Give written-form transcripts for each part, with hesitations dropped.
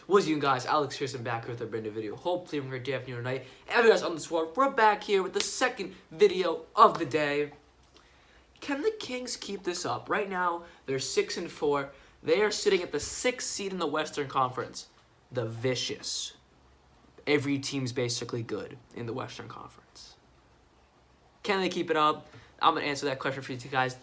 What's you guys? Alex Pearson back here with a brand new video. Hopefully, I'm great day afternoon or night. Every guys on the swarm, we're back here with the second video of the day. Can the Kings keep this up? Right now, they're 6-4. They are sitting at the 6th seed in the Western Conference. The Vicious. Every team's basically good in the Western Conference. Can they keep it up? I'm gonna answer that question for you guys.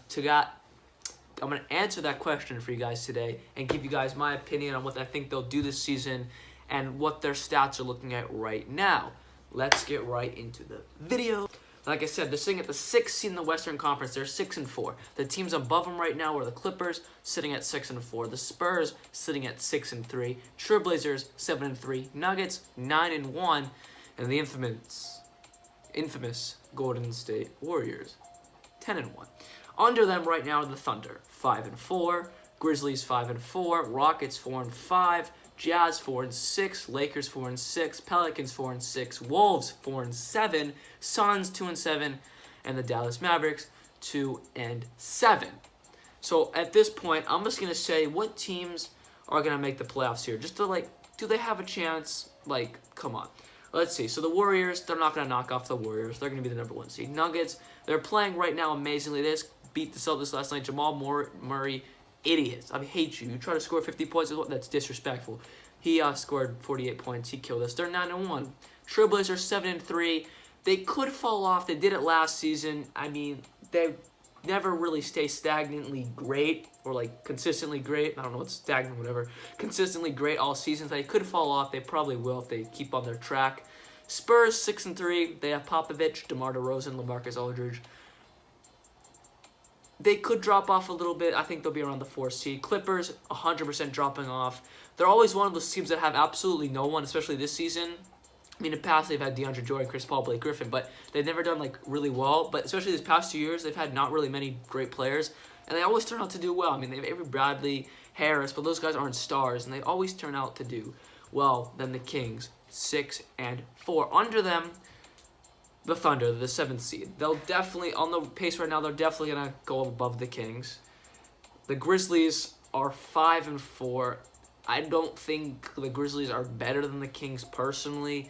I'm going to answer that question for you guys today and give you guys my opinion on what I think they'll do this season and what their stats are looking at right now. Let's get right into the video. Like I said, they're sitting at the 6th seed in the Western Conference. They're 6-4. The teams above them right now are the Clippers, sitting at 6-4. The Spurs, sitting at 6-3. Trailblazers, 7-3. Nuggets, 9-1. And the infamous Golden State Warriors, 10-1. Under them right now are the Thunder, 5-4, Grizzlies 5-4, Rockets 4-5, Jazz 4-6, Lakers 4-6, Pelicans 4-6, Wolves 4-7, Suns 2-7, and the Dallas Mavericks 2-7. So at this point, I'm just gonna say what teams are gonna make the playoffs here, just to do they have a chance? Come on. Let's see. So the Warriors, they're not going to knock off the Warriors. They're going to be the #1 seed. Nuggets, they're playing right now amazingly. They just beat the Celtics last night. Jamal Murray, idiots. I hate you. You try to score 50 points. That's disrespectful. He scored 48 points. He killed us. They're 9-1. Trailblazers, 7-3. They could fall off. They did it last season. I mean, they never really stay stagnantly great or consistently great. I don't know what's stagnant, whatever. Consistently great all seasons. They could fall off. They probably will if they keep on their track. Spurs 6-3. They have Popovich, DeMar DeRozan, LaMarcus Aldridge. They could drop off a little bit. I think they'll be around the 4th seed. Clippers 100% dropping off. They're always one of those teams that have absolutely no one, especially this season. I mean, in the past, they've had DeAndre Jordan, Chris Paul, Blake Griffin, but they've never done, really well. But especially these past 2 years, they've had not really many great players, and they always turn out to do well. I mean, they have Avery Bradley, Harris, but those guys aren't stars, and they always turn out to do well. Then the Kings, 6-4. Under them, the Thunder, the 7th seed. They'll definitely, on the pace right now, they're definitely going to go above the Kings. The Grizzlies are 5-4. I don't think the Grizzlies are better than the Kings personally.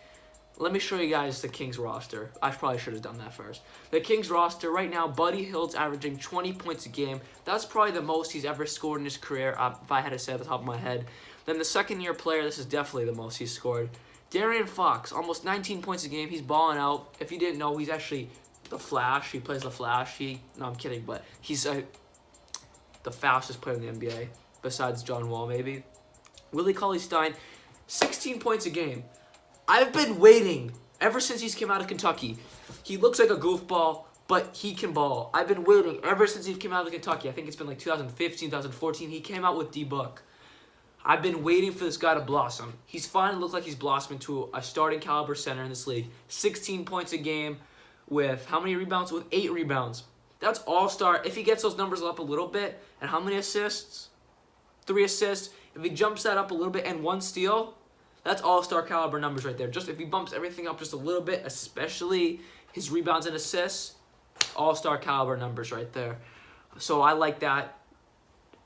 Let me show you guys the Kings roster. I probably should have done that first. The Kings roster right now, Buddy Hield's averaging 20 points a game. That's probably the most he's ever scored in his career, if I had to say at the top of my head. Then the second-year player, this is definitely the most he's scored. Darian Fox, almost 19 points a game. He's balling out. If you didn't know, he's actually the Flash. He plays the Flash. No, I'm kidding, but he's the fastest player in the NBA, besides John Wall, maybe. Willie Cauley-Stein, 16 points a game. I've been waiting ever since he's came out of Kentucky. He looks like a goofball, but he can ball. I've been waiting ever since he came out of Kentucky. I think it's been 2015, 2014. He came out with D-Book. I've been waiting for this guy to blossom. He's finally looked like he's blossomed to a starting caliber center in this league. 16 points a game with how many rebounds? With 8 rebounds. That's all-star. If he gets those numbers up a little bit, and how many assists? 3 assists. If he jumps that up a little bit and 1 steal, that's all-star caliber numbers right there. Just if he bumps everything up just a little bit, especially his rebounds and assists, all-star caliber numbers right there. So I like that.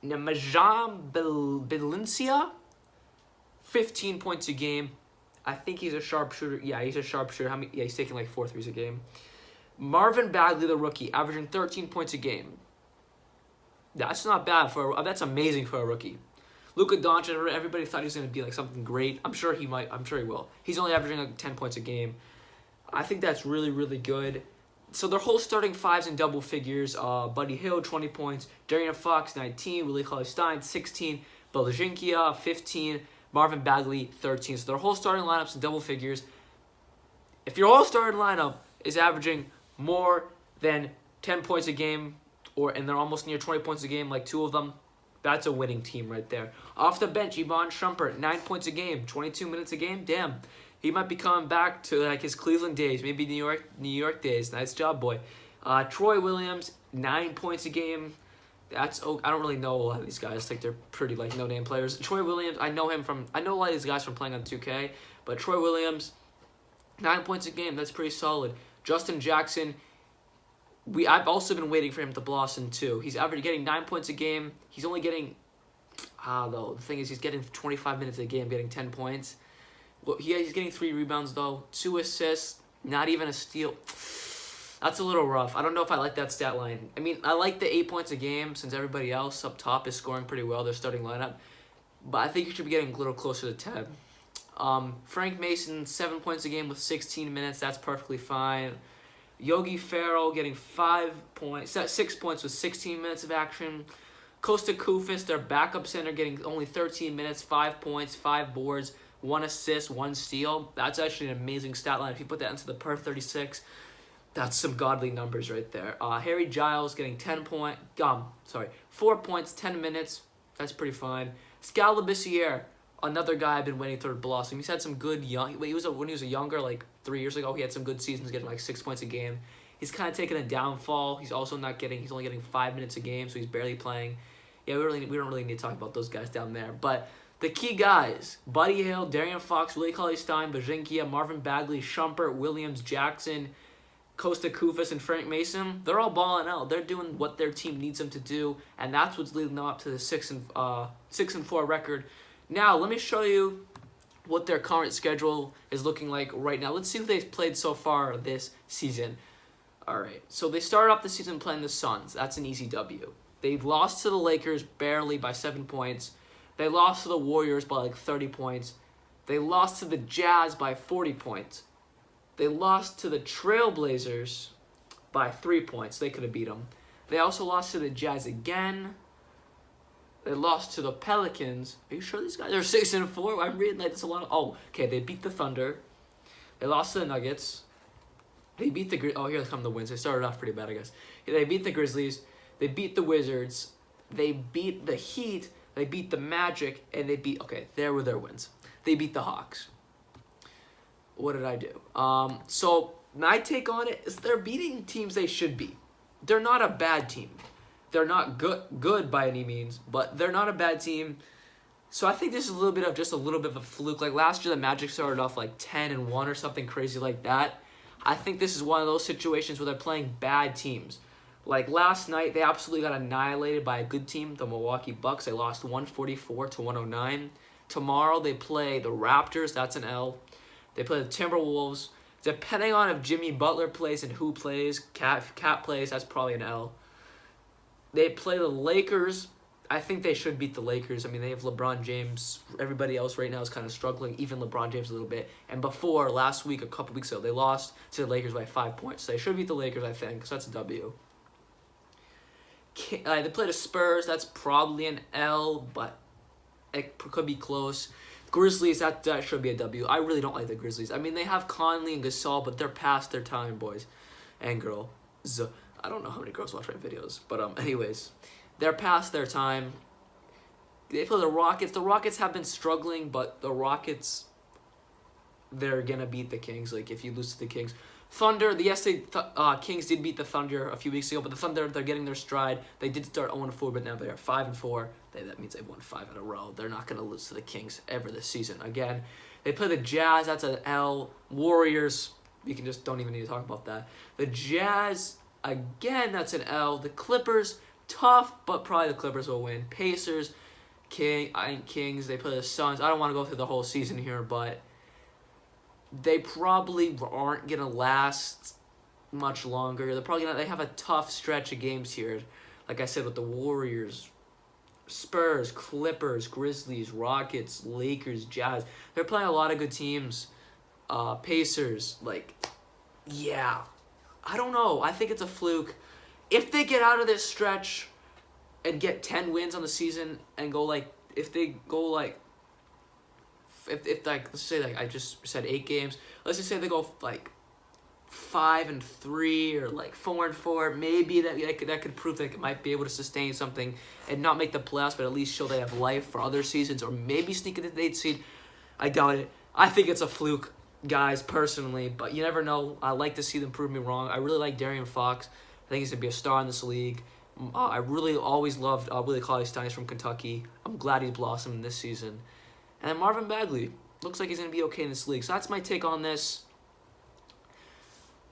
Nemajan Bjelica, 15 points a game. I think he's a sharpshooter. Yeah, he's a sharpshooter. He's taking 4 threes a game. Marvin Bagley, the rookie, averaging 13 points a game. That's not bad that's amazing for a rookie. Luka Doncic, everybody thought he was going to be something great. I'm sure he might. I'm sure he will. He's only averaging 10 points a game. I think that's really, really good. So their whole starting fives in double figures. Buddy Hield, 20 points. Darian Fox, 19. Willie Cauley-Stein, 16. Bjelica, 15. Marvin Bagley, 13. So their whole starting lineups in double figures. If your whole starting lineup is averaging more than 10 points a game, and they're almost near 20 points a game, 2 of them, that's a winning team right there. Off the bench, Iman Shumpert, 9 points a game, 22 minutes a game. Damn, he might be coming back to his Cleveland days, maybe New York days. Nice job, boy. Troy Williams, 9 points a game. I don't really know a lot of these guys. They're pretty no-name players. Troy Williams, I know a lot of these guys from playing on 2K, but Troy Williams, 9 points a game. That's pretty solid. Justin Jackson, I've also been waiting for him to blossom too. He's getting 9 points a game. He's only getting Though the thing is, he's getting 25 minutes a game, getting 10 points. Well, he's getting 3 rebounds though, 2 assists, not even a steal. That's a little rough. I don't know if I like that stat line. I mean, I like the 8 points a game since everybody else up top is scoring pretty well. Their starting lineup, but I think you should be getting a little closer to 10. Frank Mason, 7 points a game with 16 minutes. That's perfectly fine. Yogi Ferrell getting 6 points with 16 minutes of action. Costa Koufis, their backup center, getting only 13 minutes, 5 points, 5 boards, 1 assist, 1 steal. That's actually an amazing stat line. If you put that into the per 36, that's some godly numbers right there. Harry Giles getting 4 points, 10 minutes. That's pretty fine. Skal Labissiere, another guy I've been waiting for to blossom. He's had some good when he was a younger, like 3 years ago, he had some good seasons, getting like 6 points a game. He's kind of taken a downfall. He's only getting 5 minutes a game, so he's barely playing. Yeah, we don't really need to talk about those guys down there. But the key guys, Buddy Hield, Darian Fox, Willie Cauley-Stein, Bajinkia, Marvin Bagley, Shumpert, Williams, Jackson, Costa Koufis, and Frank Mason, they're all balling out. They're doing what their team needs them to do, and that's what's leading them up to the 6-4 record. Now, let me show you what their current schedule is looking like right now. Let's see who they've played so far this season. All right, so they started off the season playing the Suns. That's an easy W. They lost to the Lakers barely by 7 points. They lost to the Warriors by like 30 points. They lost to the Jazz by 40 points. They lost to the Trailblazers by 3 points. They could have beat them. They also lost to the Jazz again. They lost to the Pelicans. Are you sure these guys are 6-4? I'm reading like this a lot of... Oh, okay, they beat the Thunder. They lost to the Nuggets. They beat the... Oh, here come the wins. They started off pretty bad, I guess. They beat the Grizzlies. They beat the Wizards. They beat the Heat. They beat the Magic. And they beat... Okay, there were their wins. They beat the Hawks. What did I do? So, my take on it is they're beating teams they should beat. They're not a bad team. They're not good by any means, but they're not a bad team. So I think this is a little bit of a fluke. Like last year, the Magic started off like 10-1 or something crazy like that. I think this is one of those situations where they're playing bad teams. Like last night, they absolutely got annihilated by a good team, the Milwaukee Bucks. They lost 144-109. Tomorrow, they play the Raptors. That's an L. They play the Timberwolves. Depending on if Jimmy Butler plays and who plays, Cat plays, that's probably an L. They play the Lakers. I think they should beat the Lakers. I mean, they have LeBron James. Everybody else right now is kind of struggling, even LeBron James a little bit. And before, last week, a couple weeks ago, they lost to the Lakers by 5 points. So they should beat the Lakers, I think, so that's a W. They play the Spurs. That's probably an L, but it could be close. Grizzlies, that should be a W. I really don't like the Grizzlies. I mean, they have Conley and Gasol, but they're past their time, boys and girls. I don't know how many girls watch my videos, but anyways, they're past their time. They play the Rockets. The Rockets have been struggling, but the Rockets, they're gonna beat the Kings. Like if you lose to the Kings, Thunder. Kings did beat the Thunder a few weeks ago, but the Thunder, they're getting their stride. They did start 0-4, but now they are 5-4. That means they've won 5 in a row. They're not gonna lose to the Kings ever this season again. They play the Jazz. That's an L. Warriors. You can just don't even need to talk about that. The Jazz. Again, that's an L. The Clippers, tough, but probably the Clippers will win. Pacers, Kings, they play the Suns. I don't want to go through the whole season here, but they probably aren't going to last much longer. They have a tough stretch of games here. Like I said, with the Warriors, Spurs, Clippers, Grizzlies, Rockets, Lakers, Jazz. They're playing a lot of good teams. Pacers, yeah. I don't know. I think it's a fluke. If they get out of this stretch and get 10 wins on the season and go let's say I just said 8 games. Let's just say they go 5-3 or 4-4. Maybe that could prove they might be able to sustain something and not make the playoffs, but at least show they have life for other seasons or maybe sneak into the 8th seed. I doubt it. I think it's a fluke, guys, personally, but you never know. I like to see them prove me wrong. I really like Darian Fox. I think he's going to be a star in this league. I really always loved Willie Cauley-Stein from Kentucky. I'm glad he's blossomed this season. And then Marvin Bagley. Looks like he's going to be okay in this league. So that's my take on this.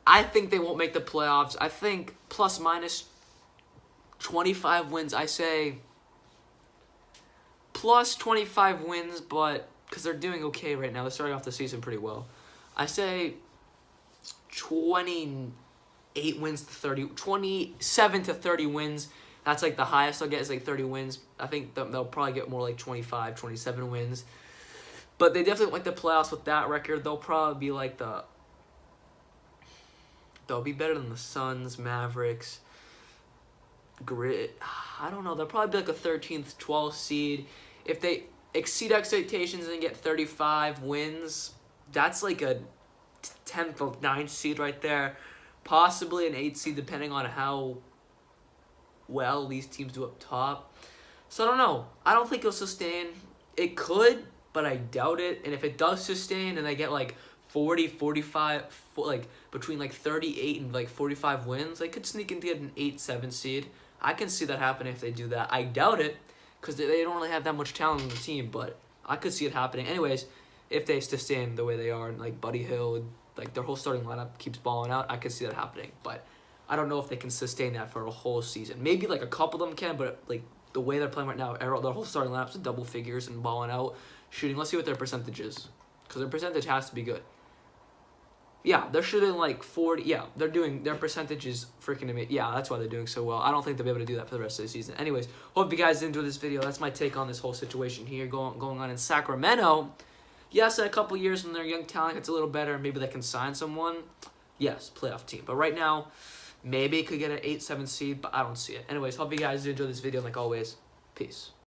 I think they won't make the playoffs. I think plus minus 25 wins. I say plus 25 wins, but because they're doing okay right now, they're starting off the season pretty well. I say 28 wins to 30, 27 to 30 wins. That's like the highest they'll get is like 30 wins. I think they'll probably get more like 25, 27 wins. But they definitely like the playoffs with that record. They'll probably be like they'll be better than the Suns, Mavericks, Grit. I don't know. They'll probably be like a 13th, 12th seed. If they exceed expectations and get 35 wins, that's like a 10th or 9th seed right there. Possibly an 8th seed depending on how well these teams do up top. So I don't know. I don't think it'll sustain. It could, but I doubt it. And if it does sustain and they get like 40, 45, like between like 38 and like 45 wins, they could sneak into an 8-7 seed. I can see that happening if they do that. I doubt it because they don't really have that much talent on the team, but I could see it happening. Anyways, if they sustain the way they are, and like Buddy Hill, like their whole starting lineup keeps balling out, I could see that happening. But I don't know if they can sustain that for a whole season. Maybe like a couple of them can, but like the way they're playing right now, their whole starting lineup's in double figures and balling out, shooting. Let's see what their percentage is, because their percentage has to be good. Yeah, they're shooting like 40. Yeah, their percentage is freaking amazing. Yeah, that's why they're doing so well. I don't think they'll be able to do that for the rest of the season. Anyways, hope you guys enjoyed this video. That's my take on this whole situation here going on in Sacramento. Yes, in a couple years when their young talent gets a little better, maybe they can sign someone. Yes, playoff team. But right now, maybe it could get an 8-7 seed, but I don't see it. Anyways, hope you guys enjoyed this video. And like always, peace.